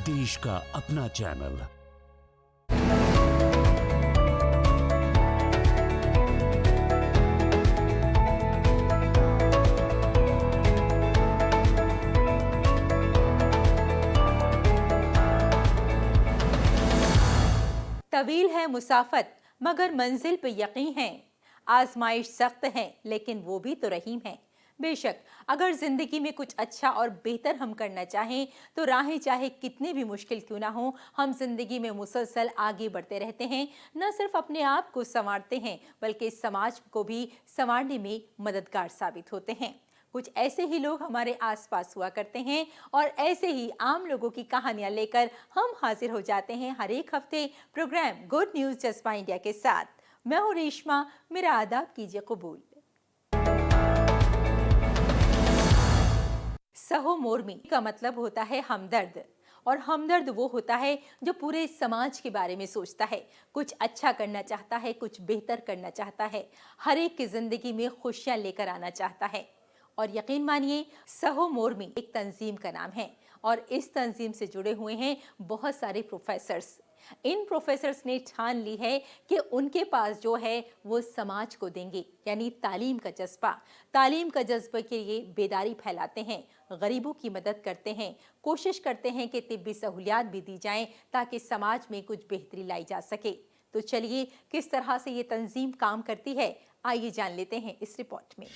देश का अपना चैनल। तवील है मुसाफत मगर मंजिल पे यकीन है। आजमाइश सख्त है लेकिन वो भी तो रहीम है। बेशक अगर जिंदगी में कुछ अच्छा और बेहतर हम करना चाहें तो राहें चाहे कितनी भी मुश्किल क्यों ना हो, हम जिंदगी में मुसलसल आगे बढ़ते रहते हैं। न सिर्फ अपने आप को संवारते हैं बल्कि समाज को भी संवारने में मददगार साबित होते हैं। कुछ ऐसे ही लोग हमारे आसपास हुआ करते हैं और ऐसे ही आम लोगों की कहानियां लेकर हम हाजिर हो जाते हैं हर एक हफ्ते प्रोग्राम गुड न्यूज जज्बा इंडिया के साथ। मैं हूं रेशमा, मेरा आदाब कीजिए कबूल। सहो मोरमी का मतलब होता है हमदर्द, और हमदर्द वो होता है जो पूरे समाज के बारे में सोचता है, कुछ अच्छा करना चाहता है, कुछ बेहतर करना चाहता है, हर एक की जिंदगी में खुशियां लेकर आना चाहता है। और यकीन मानिए सहो मोरमी एक तंजीम का नाम है और इस तंजीम से जुड़े हुए हैं बहुत सारे प्रोफेसर्स। इन प्रोफेसर्स ने ठान ली है कि उनके पास जो है वो समाज को देंगे, यानी तालीम का जज्बा। तालीम का जज्बे के लिए बेदारी फैलाते हैं, गरीबों की मदद करते हैं, कोशिश करते हैं कि तिब्बी सहूलियात भी दी जाएं ताकि समाज में कुछ बेहतरी लाई जा सके। तो चलिए किस तरह से ये तंजीम काम करती है, आइए जान लेते हैं इस रिपोर्ट में।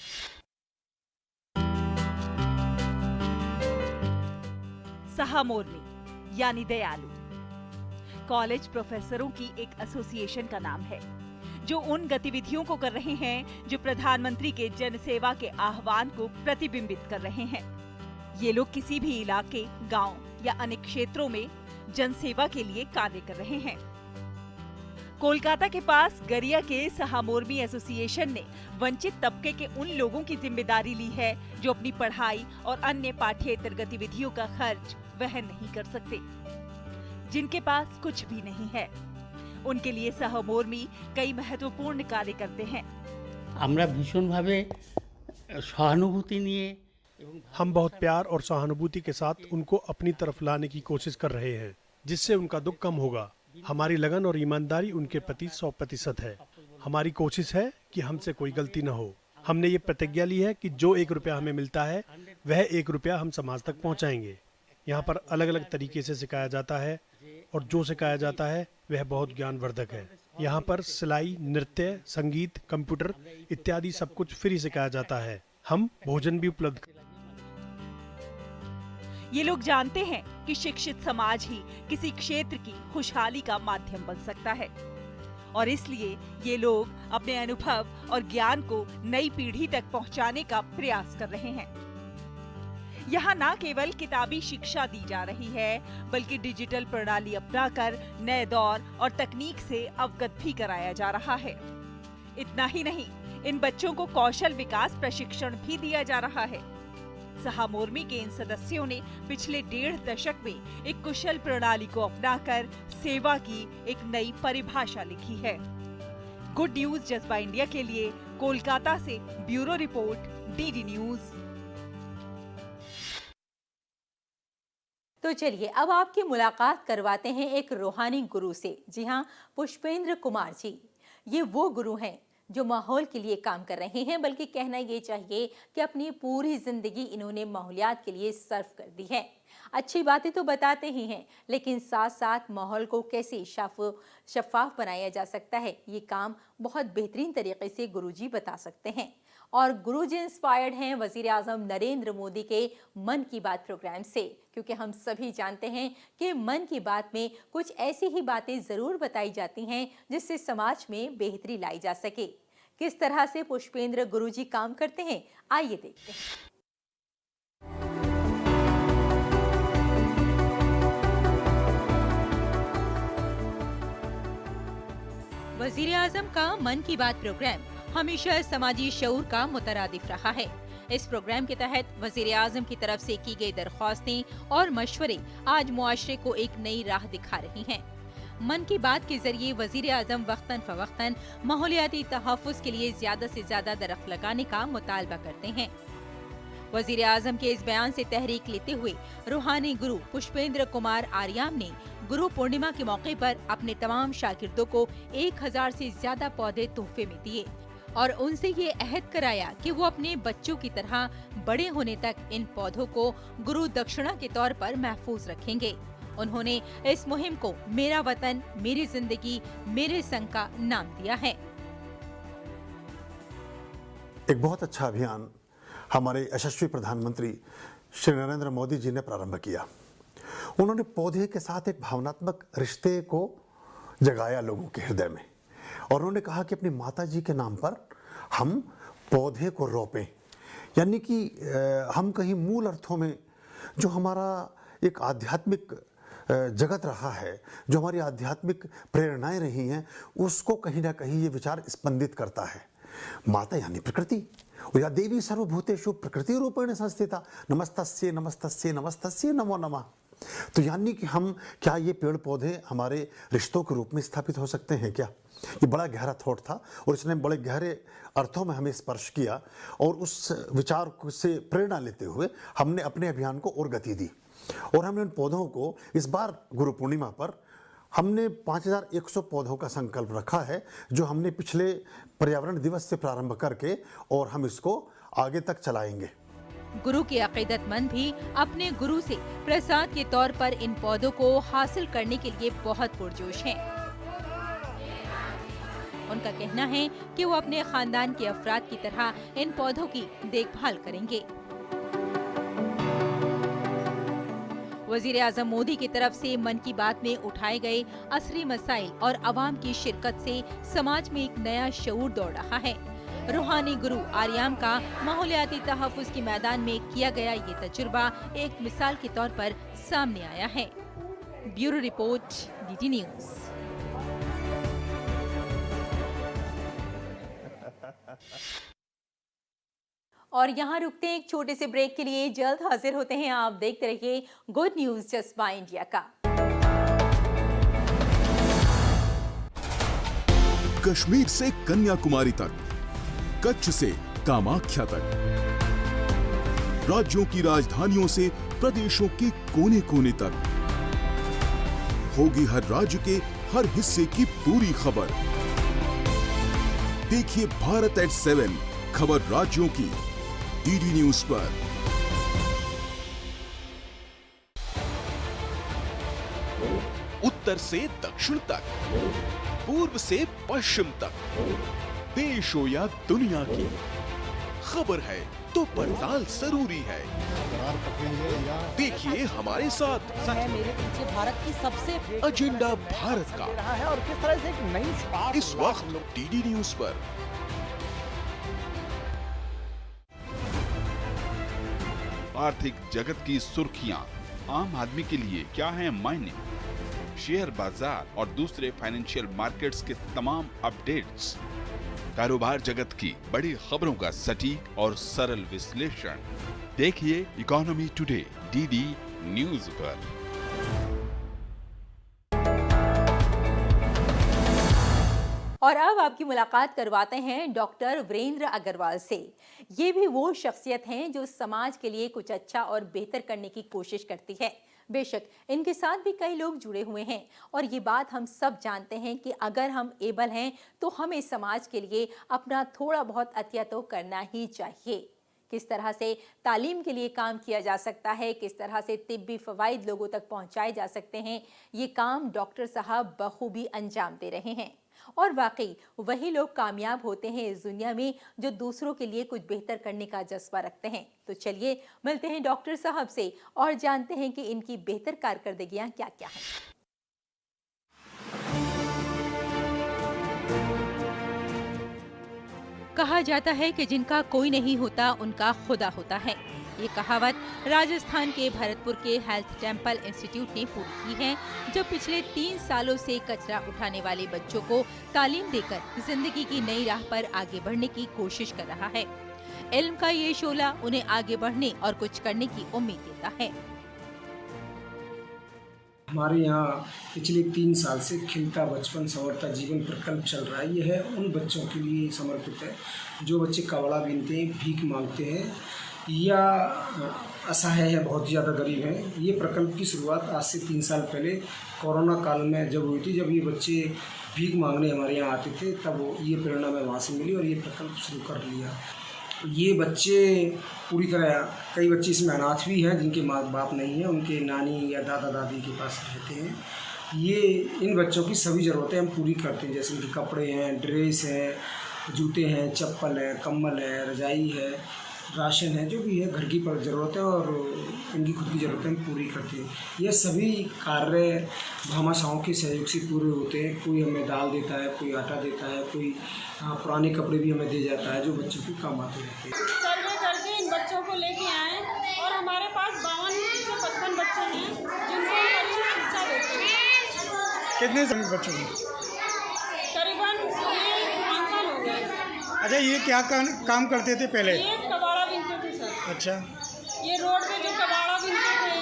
सहा मोरमी यानी दयालु कॉलेज प्रोफेसरों की एक एसोसिएशन का नाम है जो उन गतिविधियों को कर रहे हैं जो प्रधानमंत्री के जनसेवा के आह्वान को प्रतिबिंबित कर रहे हैं। ये लोग किसी भी इलाके, गांव या अन्य क्षेत्रों में जनसेवा के लिए कार्य कर रहे हैं। कोलकाता के पास गरिया के सहा मोरमी एसोसिएशन ने वंचित तबके के उन लोगों की जिम्मेदारी ली है जो अपनी पढ़ाई और अन्य पाठ्येतर गतिविधियों का खर्च वहन नहीं कर सकते, जिनके पास कुछ भी नहीं है। उनके लिए सहा मोरमी कई महत्वपूर्ण कार्य करते हैं। আমরা ভীষণভাবে সহানুভূতি নিয়ে हम बहुत प्यार और सहानुभूति के साथ उनको अपनी तरफ लाने की कोशिश कर रहे हैं, जिससे उनका दुख कम होगा। हमारी लगन और ईमानदारी उनके प्रति 100% है। हमारी कोशिश है कि हमसे कोई गलती न हो। हमने ये प्रतिज्ञा ली है कि जो 1 रुपया हमें मिलता है वह 1 रुपया हम समाज तक पहुंचाएंगे। यहाँ पर अलग अलग तरीके से सिखाया जाता है और जो सिखाया जाता है वह बहुत ज्ञानवर्धक है। यहाँ पर सिलाई, नृत्य, संगीत, कंप्यूटर इत्यादि सब कुछ फ्री सिखाया जाता है। हम भोजन भी उपलब्ध। ये लोग जानते हैं कि शिक्षित समाज ही किसी क्षेत्र की खुशहाली का माध्यम बन सकता है और इसलिए ये लोग अपने अनुभव और ज्ञान को नई पीढ़ी तक पहुंचाने का प्रयास कर रहे हैं। यहाँ न केवल किताबी शिक्षा दी जा रही है बल्कि डिजिटल प्रणाली अपनाकर नए दौर और तकनीक से अवगत भी कराया जा रहा है। इतना ही नहीं, इन बच्चों को कौशल विकास प्रशिक्षण भी दिया जा रहा है। सहा मोरमी के इन सदस्यों ने पिछले 1.5 दशक में एक कुशल प्रणाली को अपनाकर सेवा की एक नई परिभाषा लिखी है। गुड न्यूज जज्बा इंडिया के लिए कोलकाता से ब्यूरो रिपोर्ट, डीडी न्यूज। तो चलिए अब आपकी मुलाकात करवाते हैं एक रूहानी गुरु से। जी हाँ, पुष्पेंद्र कुमार जी, ये वो गुरु हैं जो माहौल के लिए काम कर रहे हैं, बल्कि कहना ये चाहिए कि अपनी पूरी जिंदगी इन्होंने माहौलियात के लिए सर्व कर दी है। अच्छी बातें तो बताते ही हैं, लेकिन साथ साथ माहौल को कैसे शफाफ बनाया जा सकता है, ये काम बहुत बेहतरीन तरीके से गुरुजी बता सकते हैं। और गुरुजी इंस्पायर्ड हैं वजीर आजम नरेंद्र मोदी के मन की बात प्रोग्राम से, क्योंकि हम सभी जानते हैं कि मन की बात में कुछ ऐसी ही बातें जरूर बताई जाती हैं जिससे समाज में बेहतरी लाई जा सके। किस तरह से पुष्पेंद्र गुरुजी काम करते हैं, आइए देखते हैं। वजीर आजम का मन की बात प्रोग्राम हमेशा समाजी शऊर का मुतरादिफ रहा है। इस प्रोग्राम के तहत वजीर आजम की तरफ से की गई दरख्वास्तें और मशवरे आज मुआशरे को एक नई राह दिखा रही हैं। मन की बात के जरिए वजीर आजम वक्तन फवक्तन माहौलियाती तहफ़्फ़ुज़ के लिए ज्यादा से ज्यादा दरख्त लगाने का मुतालबा करते हैं। वजीर आजम के इस बयान से तहरीक लेते हुए रूहानी गुरु पुष्पेंद्र कुमार आर्याम ने गुरु पूर्णिमा के मौके पर अपने तमाम शागिर्दों को 1000 से ज्यादा पौधे तोहफे में दिए और उनसे ये अहद कराया कि वो अपने बच्चों की तरह बड़े होने तक इन पौधों को गुरु दक्षिणा के तौर पर महफूज रखेंगे। उन्होंने इस मुहिम को मेरा वतन मेरी जिंदगी मेरे संग का नाम दिया है। एक बहुत अच्छा अभियान हमारे यशस्वी प्रधानमंत्री श्री नरेंद्र मोदी जी ने प्रारंभ किया। उन्होंने पौधे के साथ एक भावनात्मक रिश्ते को जगाया लोगों के हृदय में और उन्होंने कहा कि अपनी माता जी के नाम पर हम पौधे को रोपें, यानी कि हम कहीं मूल अर्थों में जो हमारा एक आध्यात्मिक जगत रहा है, जो हमारी आध्यात्मिक प्रेरणाएं रही हैं, उसको कहीं ना कहीं ये विचार स्पंदित करता है। माता यानी प्रकृति, या देवी सर्वभूतेषु प्रकृति रूपेण संस्थिता, नमस्तस्यै नमस्तस्यै नमस्तस्यै नमो नमः। तो यानी कि हम क्या ये पेड़ पौधे हमारे रिश्तों के रूप में स्थापित हो सकते हैं क्या? ये बड़ा गहरा थॉट था और इसने बड़े गहरे अर्थों में हमें स्पर्श किया और उस विचार से प्रेरणा लेते हुए हमने अपने अभियान को और गति दी और हमने उन पौधों को इस बार गुरु पूर्णिमा पर हमने 5100 पौधों का संकल्प रखा है, जो हमने पिछले पर्यावरण दिवस से प्रारंभ करके और हम इसको आगे तक चलाएंगे। गुरु के अकीदतमंद भी अपने गुरु से प्रसाद के तौर पर इन पौधों को हासिल करने के लिए बहुत पुरजोश हैं। उनका कहना है कि वो अपने खानदान के अफराद की तरह इन पौधों की देखभाल करेंगे। वजीर आजम मोदी की तरफ से मन की बात में उठाए गए असली मसाइल और अवाम की शिरकत से समाज में एक नया शऊर दौड़ रहा है। रूहानी गुरु आर्याम का माहौलियाती तहफ़्फ़ुज़ के मैदान में किया गया ये तजुर्बा एक मिसाल के तौर पर सामने आया है। Bureau report, DD news. और यहाँ रुकते हैं एक छोटे से ब्रेक के लिए, जल्द हाजिर होते हैं। आप देखते रहिए गुड न्यूज जज्बा इंडिया का। कश्मीर से कन्याकुमारी तक, कच्छ से कामाख्या तक, राज्यों की राजधानियों से प्रदेशों के कोने कोने तक, होगी हर राज्य के हर हिस्से की पूरी खबर। देखिए भारत एट 7 खबर राज्यों की DD न्यूज़ पर। उत्तर से दक्षिण तक, पूर्व से पश्चिम तक, देश हो या दुनिया की खबर है तो पड़ताल जरूरी है। देखिए हमारे साथ मेरे पीछे भारत की सबसे एजेंडा भारत का है और किस तरह से एक नई शुरुआत इस वक्त DD न्यूज़ पर। आर्थिक जगत की सुर्खियां आम आदमी के लिए क्या है मायने, शेयर बाजार और दूसरे फाइनेंशियल मार्केट्स के तमाम अपडेट्स, कारोबार जगत की बड़ी खबरों का सटीक और सरल विश्लेषण। देखिए इकोनॉमी टुडे DD न्यूज़ पर। और अब आपकी मुलाकात करवाते हैं डॉक्टर वीरेंद्र अग्रवाल से। ये भी वो शख्सियत हैं जो समाज के लिए कुछ अच्छा और बेहतर करने की कोशिश करती है। बेशक इनके साथ भी कई लोग जुड़े हुए हैं और ये बात हम सब जानते हैं कि अगर हम एबल हैं तो हमें समाज के लिए अपना थोड़ा बहुत अतिया तो करना ही चाहिए। किस तरह से तालीम के लिए काम किया जा सकता है, किस तरह से तिब्बी फ़वाइद लोगों तक पहुंचाए जा सकते हैं, ये काम डॉक्टर साहब बखूबी अंजाम दे रहे हैं। और वाकई वही लोग कामयाब होते हैं इस दुनिया में जो दूसरों के लिए कुछ बेहतर करने का जज्बा रखते हैं। तो चलिए मिलते हैं डॉक्टर साहब से और जानते हैं कि इनकी बेहतर कारकर्दगियां क्या क्या हैं। कहा जाता है कि जिनका कोई नहीं होता उनका खुदा होता है। ये कहावत राजस्थान के भरतपुर के हेल्थ टेम्पल इंस्टीट्यूट ने पूरी की है, जो पिछले 3 सालों से कचरा उठाने वाले बच्चों को तालीम देकर जिंदगी की नई राह पर आगे बढ़ने की कोशिश कर रहा है। इल्म का ये शोला उन्हें आगे बढ़ने और कुछ करने की उम्मीद देता है। हमारे यहाँ पिछले 3 साल से खिलता बचपन संवरता जीवन प्रकल्प चल रहा है। यह है उन बच्चों के लिए समर्पित है जो बच्चे कपड़ा बीनते हैं, भीख मांगते हैं या असहाय है, बहुत ज़्यादा गरीब हैं। ये प्रकल्प की शुरुआत आज से 3 साल पहले कोरोना काल में जब हुई थी, जब ये बच्चे भीख मांगने हमारे यहाँ आते थे, तब ये प्रेरणा हमें वहाँ से मिली और ये प्रकल्प शुरू कर लिया। ये बच्चे पूरी तरह, कई बच्चे इसमें अनाथ भी हैं जिनके माँ बाप नहीं हैं, उनके नानी या दादा दादी के पास रहते हैं। ये इन बच्चों की सभी ज़रूरतें हम पूरी करते हैं, जैसे उनके कपड़े हैं, ड्रेस है, जूते हैं, चप्पल है, कंबल है, रजाई है, राशन है, जो भी है घर की ज़रूरत है और इनकी खुद की ज़रूरतें हम पूरी करते हैं। यह सभी कार्य भामाशाहों के सहयोग से पूरे होते हैं। कोई हमें दाल देता है, कोई आटा देता है, कोई पुराने कपड़े भी हमें दे जाता है जो बच्चों के काम आते रहते हैं। सर्वे करके इन बच्चों को लेके आए और हमारे पास 52 से 55 बच्चे हैं जिनको हम अच्छी शिक्षा देते हैं। कितने समय बच्चों में? करीबन ये 5 साल हो गए। अच्छा, ये क्या काम करते थे पहले? ये कबाड़ा बीनते थे सर। अच्छा, ये रोड पे जो कबाड़ा बीनते थे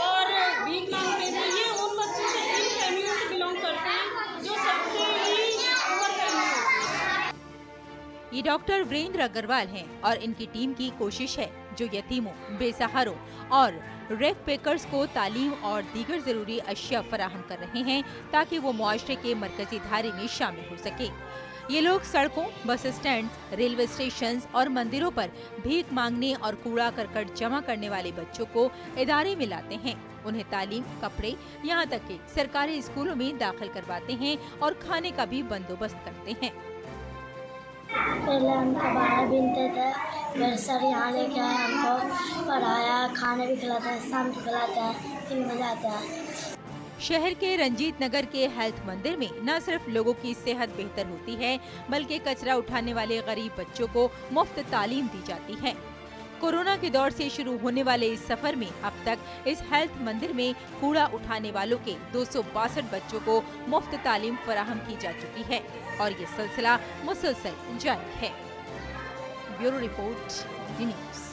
और भीख मांगते थे, ये उन बच्चों से, इन फैमिलियों से बिलोंग करते हैं जो सबसे ही पुअर फैमिली होती है। ये डॉक्टर वीरेंद्र अग्रवाल हैं और इनकी टीम की कोशिश है जो यतीमों, बेसहारों और रेक पेकर्स को तालीम और दीगर जरूरी अशिया फराहम कर रहे हैं ताकि वो मुआशरे के मरकजी धारे में शामिल हो सके। ये लोग सड़कों, बस स्टैंड, रेलवे स्टेशन और मंदिरों पर भीख मांगने और कूड़ा करकट जमा करने वाले बच्चों को इदारे में लाते हैं, उन्हें तालीम, कपड़े, यहाँ तक कि सरकारी स्कूलों में दाखिल करवाते हैं और खाने का भी बंदोबस्त करते हैं। पहले हम कबाड़ा बीनते थे, फिर सर यहाँ लेके आए, हमको पढ़ाया, खाने भी खिलाता है, शाम को खिलाता है, 3 बजे आता है। शहर के रंजीत नगर के हेल्थ मंदिर में न सिर्फ लोगों की सेहत बेहतर होती है बल्कि कचरा उठाने वाले गरीब बच्चों को मुफ्त तालीम दी जाती है। कोरोना के दौर से शुरू होने वाले इस सफर में अब तक इस हेल्थ मंदिर में कूड़ा उठाने वालों के 262 बच्चों को मुफ्त तालीम फराहम की जा चुकी है और ये सिलसिला मुसलसल जारी है। Bureau report, D news.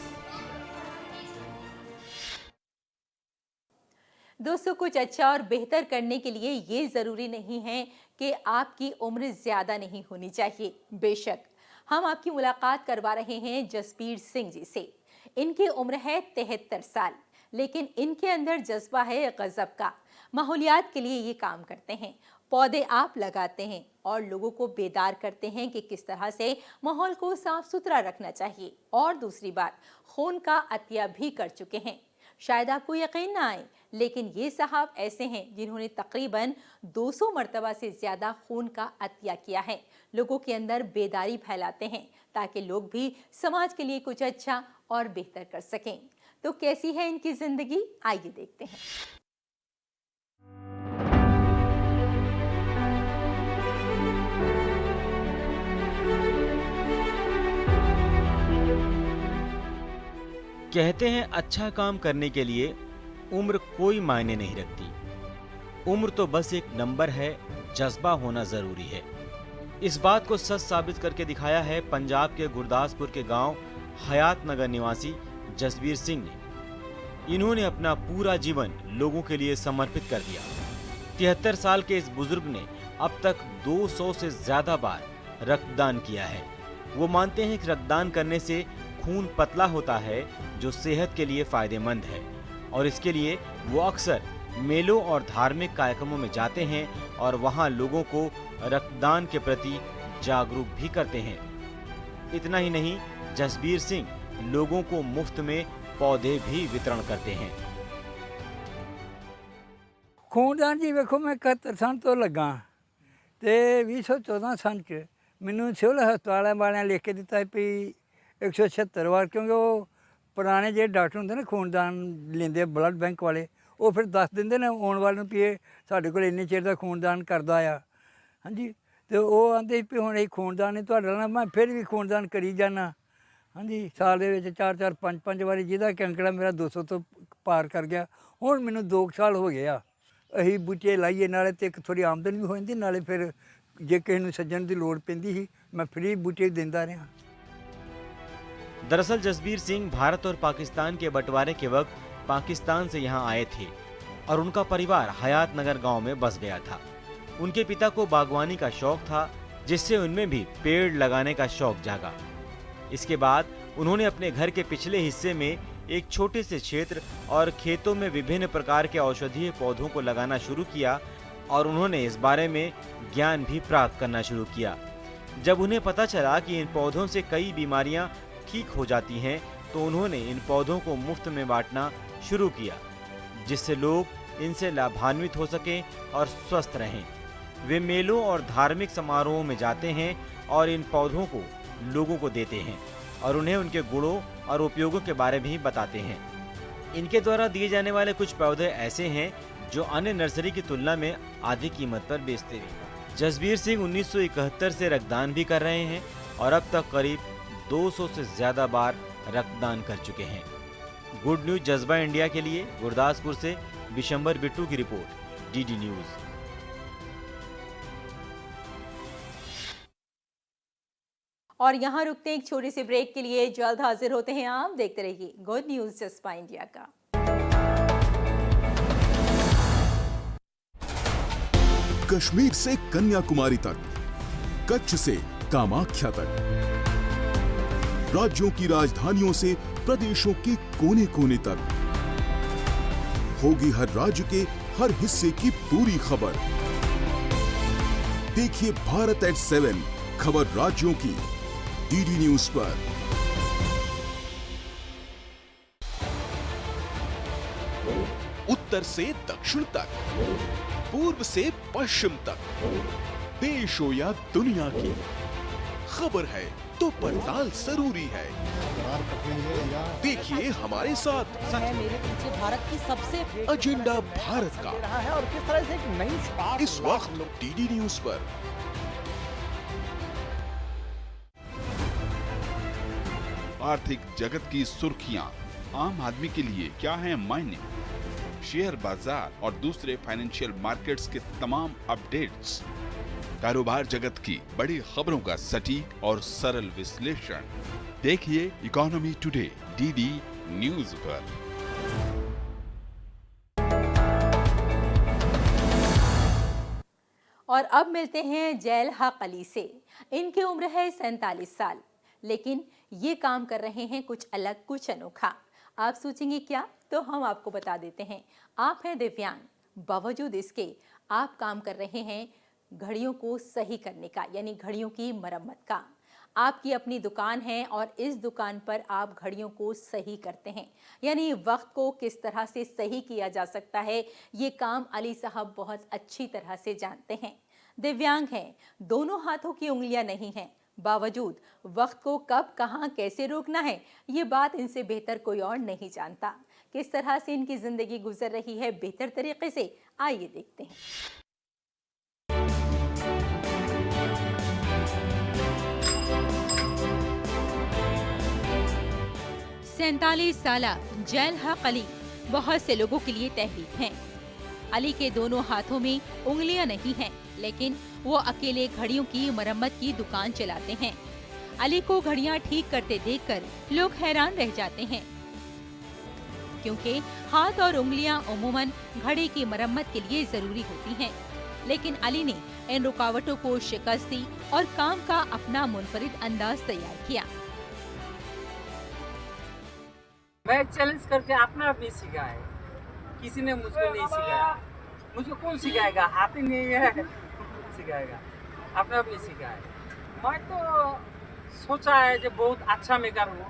दोस्तों, कुछ अच्छा और बेहतर करने के लिए ये ज़रूरी नहीं है कि आपकी उम्र ज़्यादा नहीं होनी चाहिए। बेशक हम आपकी मुलाकात करवा रहे हैं जसबीर सिंह जी से। इनकी उम्र है 73 साल, लेकिन इनके अंदर जज्बा है गजब का। माहौलियात के लिए ये काम करते हैं, पौधे आप लगाते हैं और लोगों को बेदार करते हैं कि किस तरह से माहौल को साफ सुथरा रखना चाहिए। और दूसरी बात, खून का अतिया भी कर चुके हैं। शायद आपको यकीन ना आए, लेकिन ये साहब ऐसे हैं जिन्होंने तकरीबन 200 मरतबा से ज़्यादा खून का अतिया किया है। लोगों के अंदर बेदारी फैलाते हैं ताकि लोग भी समाज के लिए कुछ अच्छा और बेहतर कर सकें। तो कैसी है इनकी ज़िंदगी, आइए देखते हैं। कहते हैं अच्छा काम करने के लिए उम्र कोई मायने नहीं रखती। उम्र तो बस एक नंबर है, जज्बा होना जरूरी है। इस बात को सच साबित करके दिखाया है पंजाब के गुरदासपुर के गांव हयात नगर निवासी जसबीर सिंह ने। इन्होंने अपना पूरा जीवन लोगों के लिए समर्पित कर दिया। 73 साल के इस बुजुर्ग ने अब तक 200 से ज्यादा बार रक्तदान किया है। वो मानते हैं कि रक्तदान करने से खून पतला होता है जो सेहत के लिए फायदेमंद है और इसके लिए वो अक्सर मेलों और धार्मिक कार्यक्रमों में जाते हैं और वहां लोगों को रक्तदान के प्रति जागरूक भी करते हैं। इतना ही नहीं, जसबीर सिंह लोगों को मुफ्त में पौधे भी वितरण करते हैं। खूनदान जी वेखो, मैं 71 सन तो लगा ते 2014 सन च मैनू सिविल हस्पताल वाले लिख के दिता भी 176 वार, क्योंकि वो पुराने जो डॉक्टर होंगे ना खूनदान लेंदे ब्लड बैंक वाले, वो फिर दस देंगे ने आने वाले भी ये साढ़े को इन्ने चिर का खूनदान करता आ। हाँ जी, तो वो आते भी हुण खूनदान नहीं तुहाडा ना, मैं फिर भी खूनदान करी जाना। हाँ जी, साल के 4-4 5-5 वारी, जिहदा कि अंकड़ा मेरा 200 तो पार कर गया। हुण मैनूं 2 साल हो गए आ असीं बूटे लाइए, नाले ते एक थोड़ी आमदन भी हो जाती, नाले फिर जे किसी नूं सज्जण दी लोड़ पैंदी सी मैं फ्री बूटे दिंदा रहा। दरअसल जसबीर सिंह भारत और पाकिस्तान के बंटवारे के वक्त पाकिस्तान से यहाँ आए थे और उनका परिवार हयात नगर गांव में बस गया था। उनके पिता को बागवानी का शौक था, जिससे उनमें भी पेड़ लगाने का शौक जागा। इसके बाद उन्होंने अपने घर के पिछले हिस्से में एक छोटे से क्षेत्र और खेतों में विभिन्न प्रकार के औषधीय पौधों को लगाना शुरू किया और उन्होंने इस बारे में ज्ञान भी प्राप्त करना शुरू किया। जब उन्हें पता चला कि इन पौधों से कई बीमारियां ठीक हो जाती हैं, तो उन्होंने इन पौधों को मुफ्त में बांटना शुरू किया, जिससे लोग इनसे लाभान्वित हो सकें और स्वस्थ रहें। वे मेलों और धार्मिक समारोहों में जाते हैं और इन पौधों को लोगों को देते हैं और उन्हें उनके गुणों और उपयोगों के बारे में भी बताते हैं। इनके द्वारा दिए जाने वाले कुछ पौधे ऐसे हैं जो अन्य नर्सरी की तुलना में आधी कीमत पर बेचते हैं। जसबीर सिंह 1971 से रक्तदान भी कर रहे हैं और अब तक करीब 200 से ज्यादा बार रक्तदान कर चुके हैं। गुड न्यूज जज्बा इंडिया के लिए गुरदासपुर से बिशंबर बिट्टू की रिपोर्ट, डीडी न्यूज। और यहाँ रुकते हैं एक छोटे से ब्रेक के लिए, जल्द हाजिर होते हैं। आप देखते रहिए गुड न्यूज जज्बा इंडिया का। कश्मीर से कन्याकुमारी तक, कच्छ से कामाख्या तक, राज्यों की राजधानियों से प्रदेशों के कोने कोने तक, होगी हर राज्य के हर हिस्से की पूरी खबर। देखिए भारत एट 7 खबर राज्यों की, डीडी न्यूज पर। उत्तर से दक्षिण तक, पूर्व से पश्चिम तक, देश हो या दुनिया की खबर है तो पड़ताल जरूरी है। देखिए हमारे साथ मेरे पीछे भारत की सबसे एजेंडा भारत का है और किस तरह से एक नई शुरुआत इस वक्त डीडी न्यूज पर। आर्थिक जगत की सुर्खियां आम आदमी के लिए क्या हैं मायने, शेयर बाजार और दूसरे फाइनेंशियल मार्केट्स के तमाम अपडेट्स, कारोबार जगत की बड़ी खबरों का सटीक और सरल विश्लेषण। देखिए इकोनॉमी टुडे डीडी न्यूज पर। और अब मिलते हैं जैल हक अली से। इनकी उम्र है 47 साल, लेकिन ये काम कर रहे हैं कुछ अलग, कुछ अनोखा। आप सोचेंगे क्या, तो हम आपको बता देते हैं। आप हैं दिव्यांग, बावजूद इसके आप काम कर रहे हैं घड़ियों को सही करने का, यानी घड़ियों की मरम्मत का। आपकी अपनी दुकान है और इस दुकान पर आप घड़ियों को सही करते हैं, यानी वक्त को किस तरह से सही किया जा सकता है, ये काम अली साहब बहुत अच्छी तरह से जानते हैं। दिव्यांग हैं, दोनों हाथों की उंगलियां नहीं हैं, बावजूद वक्त को कब कहां कैसे रोकना है, ये बात इनसे बेहतर कोई और नहीं जानता। किस तरह से इनकी जिंदगी गुजर रही है बेहतर तरीके से, आइए देखते हैं। 47 साला जैल हक अली बहुत से लोगों के लिए तहरीक हैं। अली के दोनों हाथों में उंगलियां नहीं हैं, लेकिन वो अकेले घड़ियों की मरम्मत की दुकान चलाते हैं। अली को घड़ियां ठीक करते देखकर लोग हैरान रह जाते हैं, क्योंकि हाथ और उंगलियां उमूमन घड़ी की मरम्मत के लिए जरूरी होती हैं। लेकिन अली ने इन रुकावटों को शिकस्त दी और काम का अपना मुनफरिद अंदाज तैयार किया। मैं चैलेंज करके अपना भी सीखा है, किसी ने मुझको नहीं सिखाया। मुझको कौन सिखाएगा, हाथ ही नहीं है सिखाएगा, अपना भी सीखा है। मैं तो सोचा है कि बहुत अच्छा मेकर हूँ,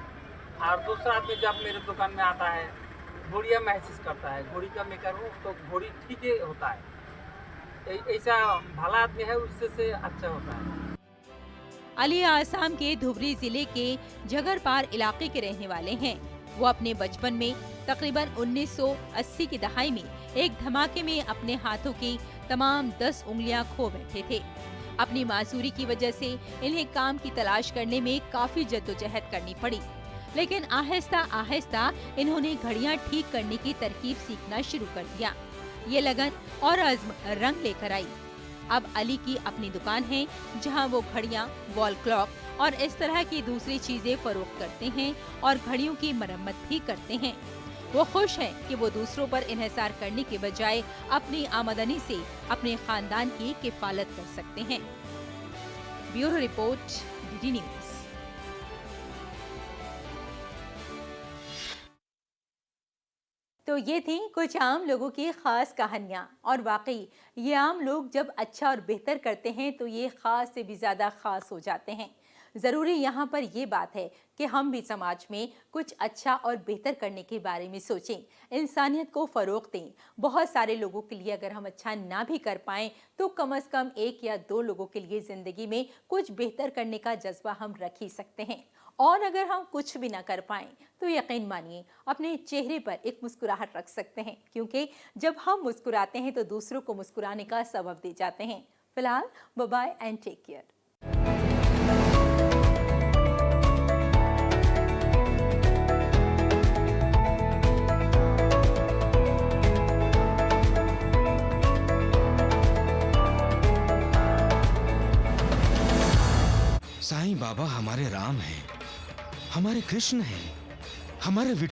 और दूसरा आदमी जब मेरे दुकान में आता है घोड़िया महसूस करता है, घोड़ी का मेकर हूँ तो घोड़ी ठीक ही होता है, ऐसा भला आदमी है उससे से अच्छा होता है। अली आसाम के धुबरी जिले के जगरपार इलाके के रहने वाले हैं। वो अपने बचपन में तकरीबन 1980 की दहाई में एक धमाके में अपने हाथों की तमाम 10 उंगलियां खो बैठे थे। अपनी मासूरी की वजह से इन्हें काम की तलाश करने में काफी जद्दोजहद करनी पड़ी, लेकिन आहिस्ता आहिस्ता इन्होंने घड़ियां ठीक करने की तरकीब सीखना शुरू कर दिया। ये लगन और अज़्म रंग लेकर आई। अब अली की अपनी दुकान है, जहां वो घड़ियां, वॉल क्लॉक और इस तरह की दूसरी चीजें फरोख्त करते हैं और घड़ियों की मरम्मत भी करते हैं। वो खुश हैं कि वो दूसरों पर इन्हिसार करने के बजाय अपनी आमदनी से अपने खानदान की किफालत कर सकते हैं। Bureau report, DD news. तो ये थी कुछ आम लोगों की खास कहानियाँ। और वाकई ये आम लोग जब अच्छा और बेहतर करते हैं तो ये खास से भी ज़्यादा खास हो जाते हैं। ज़रूरी यहाँ पर ये बात है कि हम भी समाज में कुछ अच्छा और बेहतर करने के बारे में सोचें, इंसानियत को फ़रोग़ दें। बहुत सारे लोगों के लिए अगर हम अच्छा ना भी कर पाएँ तो कम से कम 1 या 2 लोगों के लिए ज़िंदगी में कुछ बेहतर करने का जज्बा हम रख ही सकते हैं। और अगर हम कुछ भी ना कर पाएँ तो यकीन मानिए अपने चेहरे पर एक मुस्कुराहट रख सकते हैं, क्योंकि जब हम मुस्कुराते हैं तो दूसरों को मुस्कुराने का सबब दे जाते हैं। फिलहाल bye bye and take care. Sai Baba हमारे राम हैं, हमारे कृष्ण हैं, हमारे